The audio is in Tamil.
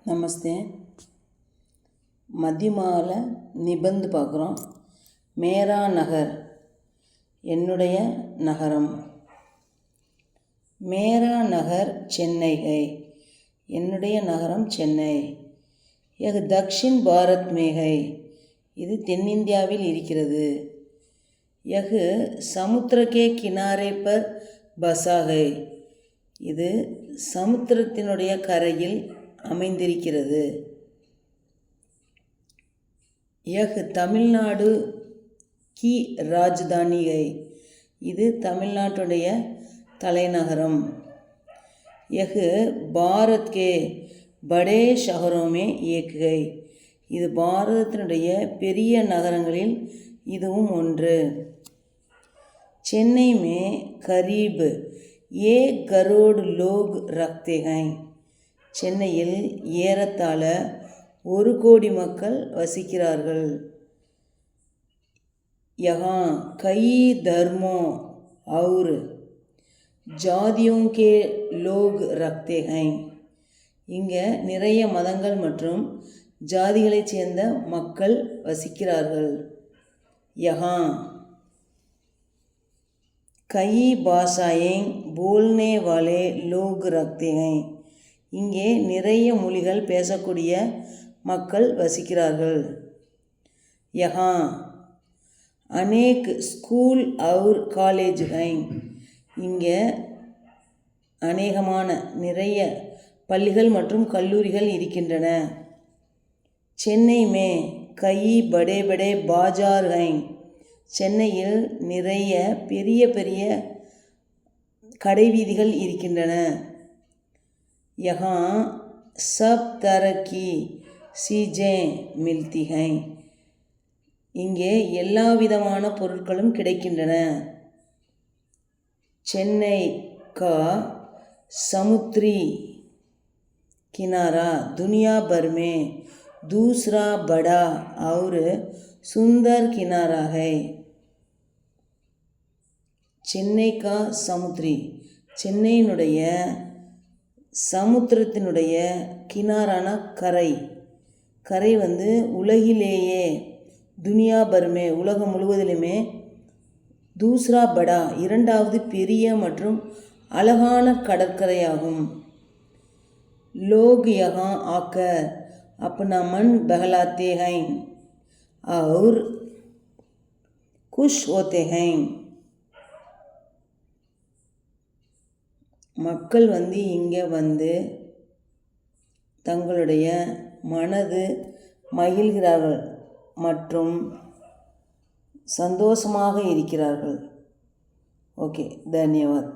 नमस्ते। மத்தியமால நிபந்து பார்க்குறோம். மேரா நகர், என்னுடைய நகரம். மேரா நகர் சென்னை है, என்னுடைய நகரம் சென்னை. यह दक्षिण भारत में है, இது தென்னிந்தியாவில் இருக்கிறது. यह समुद्र के किनारे पर बसा है, இது சமுத்திரத்தினுடைய கரையில் அமைந்திருக்கிறது. यह तमिलनाडु की राजधानी है, இது தமிழ்நாட்டுடைய தலைநகரம். यह भारत के बड़े शहरों में एक है, இது பாரதத்தினுடைய பெரிய நகரங்களில் இதுவும் ஒன்று. चेन्नई में करीब 1 करोड़ लोग रहते हैं, சென்னையில் ஏறத்தாழ 1 கோடி மக்கள் வசிக்கிறார்கள். यहाँ कई धर्मों और जातियों के लोग रहते हैं, இங்கே நிறைய மதங்கள் மற்றும் ஜாதிகளைச் சேர்ந்த மக்கள் வசிக்கிறார்கள். यहाँ कई भाषाएं बोलने वाले लोग रहते हैं, இங்கே நிறைய மொழிகள் பேசக்கூடிய மக்கள் வசிக்கிறார்கள். यहाँ अनेक स्कूल और कॉलेज हैं, இங்கே அநேகமான நிறைய பள்ளிகள் மற்றும் கல்லூரிகள் இருக்கின்றன. சென்னை में कई बड़े बड़े बाजार हैं, சென்னையில் நிறைய பெரிய பெரிய கடைவீதிகள் இருக்கின்றன. यहाँ सब तरह की चीज़ें मिलती हैं, இங்கே எல்லா விதமான பொருட்களும் கிடைக்கின்றன. சென்னை का समुद्री किनारा दुनिया भर में दूसरा बड़ा और सुंदर किनारा है. சென்னை का समुद्री, சென்னையினுடைய சமுத்திரத்தினுடைய கினாரான கரை, கரை உலகிலேயே துனியா பர்மே உலகம் முழுவதிலுமே தூஸ்ரா படா இரண்டாவது பெரிய மற்றும் அழகான கடற்கரையாகும். लोग यहाँ आकर अपना मन बहलाते हैं और खुश होते हैं, மக்கள் இங்கே தங்களுடைய மனது மகிழ்கிறார்கள் மற்றும் சந்தோஷமாக இருக்கிறார்கள். ஓகே, தன்யவாத்.